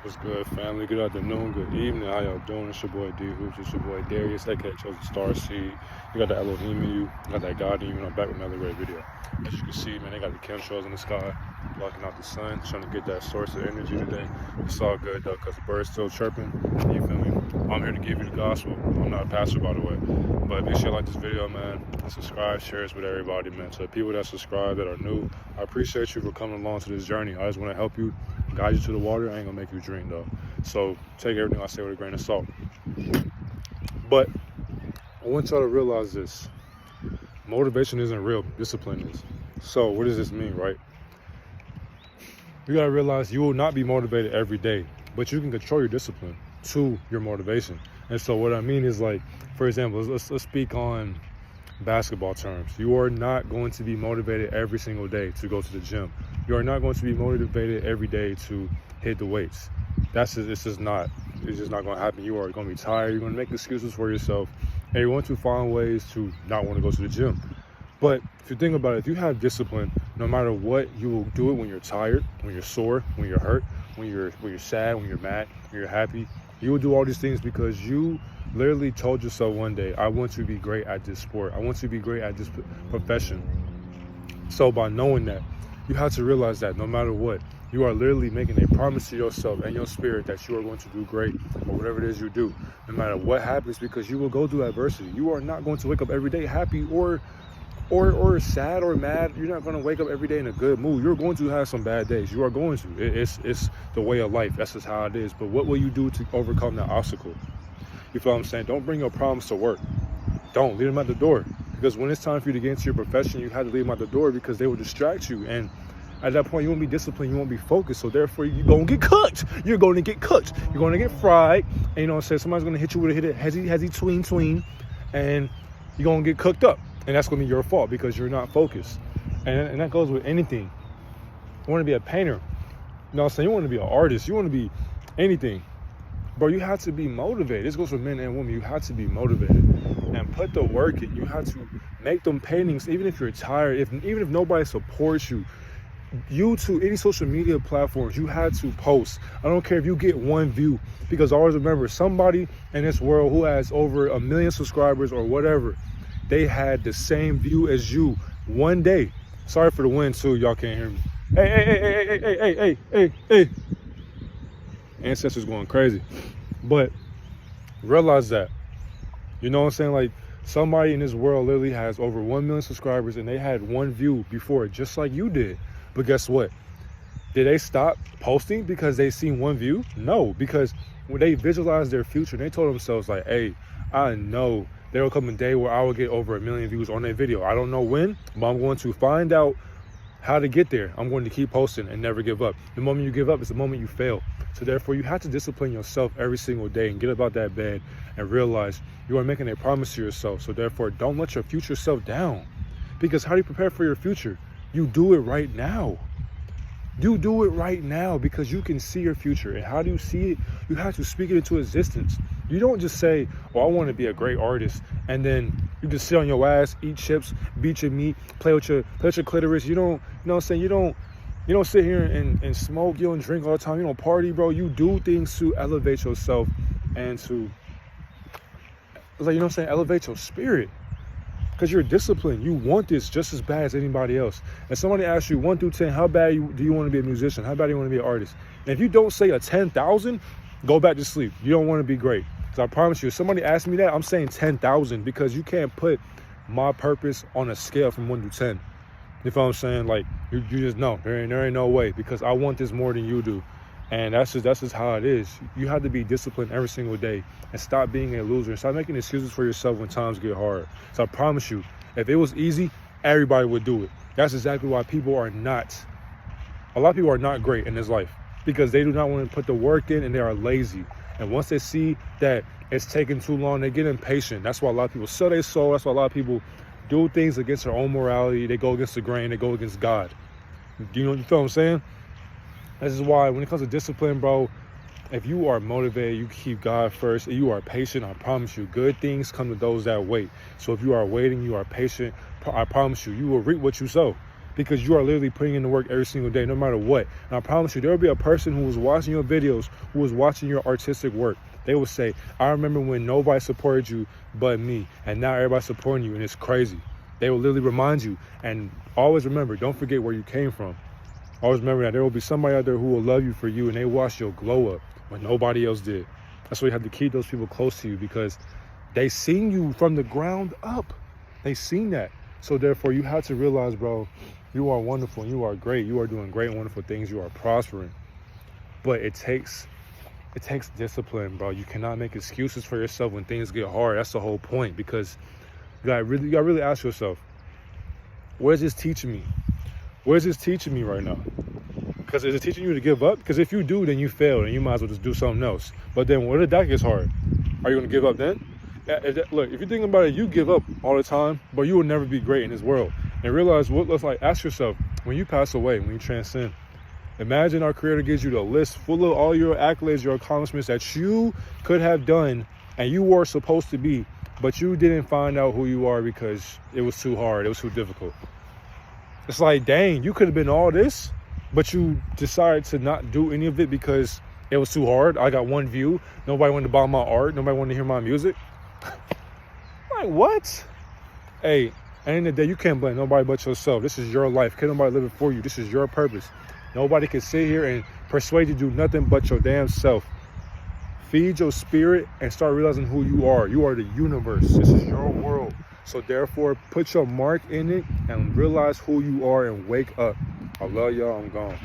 What's good, family? Good afternoon, good evening. How y'all doing? It's your boy D Hoops. It's your boy Darius, aka Chosen Star Seed. You got the Elohim in you. You got that God in you. And I'm back with another great video. As you can see, man, they got the chemtrails in the sky, blocking out the sun, trying to get that source of energy today. It's all good, though, because the birds still chirping. You feel me? I'm here to give you the gospel. I'm not a pastor, by the way. But make sure you like this video, man. And subscribe, share it with everybody, man. So the people that subscribe, that are new, I appreciate you for coming along to this journey. I just want to help you, guide you to the water. I ain't gonna make you drink, though. So take everything I say with a grain of salt. But I want y'all to realize this. Motivation isn't real, discipline is. So what does this mean, right? You gotta realize you will not be motivated every day, but you can control your discipline to your motivation. And so what I mean is, like, for example, let's speak on basketball terms. You are not going to be motivated every single day to go to the gym. You are not going to be motivated every day to hit the weights. It's just not going to happen. You are going to be tired. You're going to make excuses for yourself, and you're going to find ways to not want to go to the gym. But if you think about it, if you have discipline, no matter what, you will do it when you're tired, when you're sore, when you're hurt, when you're sad, when you're mad, when you're happy. You will do all these things because you literally told yourself one day, I want to be great at this sport. I want to be great at this profession. So by knowing that, you have to realize that no matter what, you are literally making a promise to yourself and your spirit that you are going to do great or whatever it is you do, no matter what happens, because you will go through adversity. You are not going to wake up every day happy or sad or mad. You're not going to wake up every day in a good mood. You're going to have some bad days. You are going to. It's the way of life. That's just how it is. But what will you do to overcome that obstacle? You feel what I'm saying? Don't bring your problems to work. Don't. Leave them at the door. Because when it's time for you to get into your profession, you have to leave them at the door because they will distract you. And at that point, you won't be disciplined. You won't be focused. So therefore, you're going to get cooked. You're going to get cooked. You're going to get fried. And you know what I'm saying? Somebody's going to hit you with a hezzy tween. And you're going to get cooked up. And that's going to be your fault because you're not focused. And that goes with anything. You want to be a painter. You know what I'm saying? You want to be an artist. You want to be anything. Bro, you have to be motivated. This goes for men and women. You have to be motivated and put the work in. You have to make them paintings, even if you're tired, even if nobody supports you. YouTube, any social media platforms, you have to post. I don't care if you get one view, because always remember, somebody in this world who has over 1 million subscribers or whatever, they had the same view as you one day. Sorry for the wind too, y'all can't hear me. Hey. Ancestors going crazy. But realize that, you know what I'm saying? Like, somebody in this world literally has over 1 million subscribers and they had one view before, just like you did. But guess what? Did they stop posting because they seen one view? No, because when they visualized their future, they told themselves, like, hey, I know there will come a day where I will get over 1 million views on a video. I don't know when, but I'm going to find out how to get there. I'm going to keep posting and never give up. The moment you give up is the moment you fail. So therefore, you have to discipline yourself every single day and get up out that bed and realize you are making a promise to yourself. So therefore, don't let your future self down. Because how do you prepare for your future? You do it right now. You do it right now because you can see your future. And how do you see it? You have to speak it into existence. You don't just say, oh, I want to be a great artist, and then you just sit on your ass, eat chips, beat your meat, play with your clitoris. You don't, you know what I'm saying? You don't sit here and smoke, you don't drink all the time, you don't party, bro. You do things to elevate yourself and to, like, you know what I'm saying, elevate your spirit. Because you're disciplined. You want this just as bad as anybody else. And somebody asks you 1 through 10, how bad do you want to be a musician? How bad do you want to be an artist? And if you don't say a 10,000, go back to sleep. You don't want to be great. So I promise you, if somebody asks me that, I'm saying 10,000, because you can't put my purpose on a scale from 1 to 10. You know what I'm saying? Like, you just know there ain't no way, because I want this more than you do. And that's just how it is. You have to be disciplined every single day and stop being a loser and stop making excuses for yourself when times get hard. So I promise you, if it was easy, everybody would do it. That's exactly why a lot of people are not great in this life, because they do not want to put the work in and they are lazy. And once they see that it's taking too long, they get impatient. That's why a lot of people sell their soul. That's why a lot of people do things against their own morality. They go against the grain. They go against God. You feel what I'm saying? This is why when it comes to discipline, bro, if you are motivated, you keep God first, and you are patient, I promise you, good things come to those that wait. So if you are waiting, you are patient, I promise you, you will reap what you sow. because you are literally putting in the work every single day, no matter what. And I promise you, there will be a person who was watching your videos, who was watching your artistic work. They will say, I remember when nobody supported you but me, and now everybody's supporting you, and it's crazy. They will literally remind you. And always remember, don't forget where you came from. Always remember that there will be somebody out there who will love you for you, and they watched your glow up when nobody else did. That's why you have to keep those people close to you, because they seen you from the ground up. They seen that. So therefore, you have to realize, bro, you are wonderful. You are great. You are doing great and wonderful things. You are prospering. But it takes discipline, bro. You cannot make excuses for yourself when things get hard. That's the whole point, because you gotta really ask yourself, where's this teaching me? Where's this teaching me right now? Because is it teaching you to give up? Because if you do, then you failed, and you might as well just do something else. But then what if that gets hard? Are you going to give up then? Look, if you're thinking about it, you give up all the time, but you will never be great in this world. And realize what looks like. Ask yourself, when you pass away, when you transcend, imagine our Creator gives you the list full of all your accolades, your accomplishments that you could have done and you were supposed to be, but you didn't find out who you are because it was too hard, it was too difficult. It's like, dang, you could have been all this, but you decided to not do any of it because it was too hard. I got one view. Nobody wanted to buy my art. Nobody wanted to hear my music. Like, what? Hey, at the end of the day, you can't blame nobody but yourself. This is your life. Can't nobody live it for you. This is your purpose. Nobody can sit here and persuade you to do nothing but your damn self. Feed your spirit and start realizing who you are. You are the universe. This is your world. So therefore, put your mark in it and realize who you are and wake up. I love y'all. I'm gone.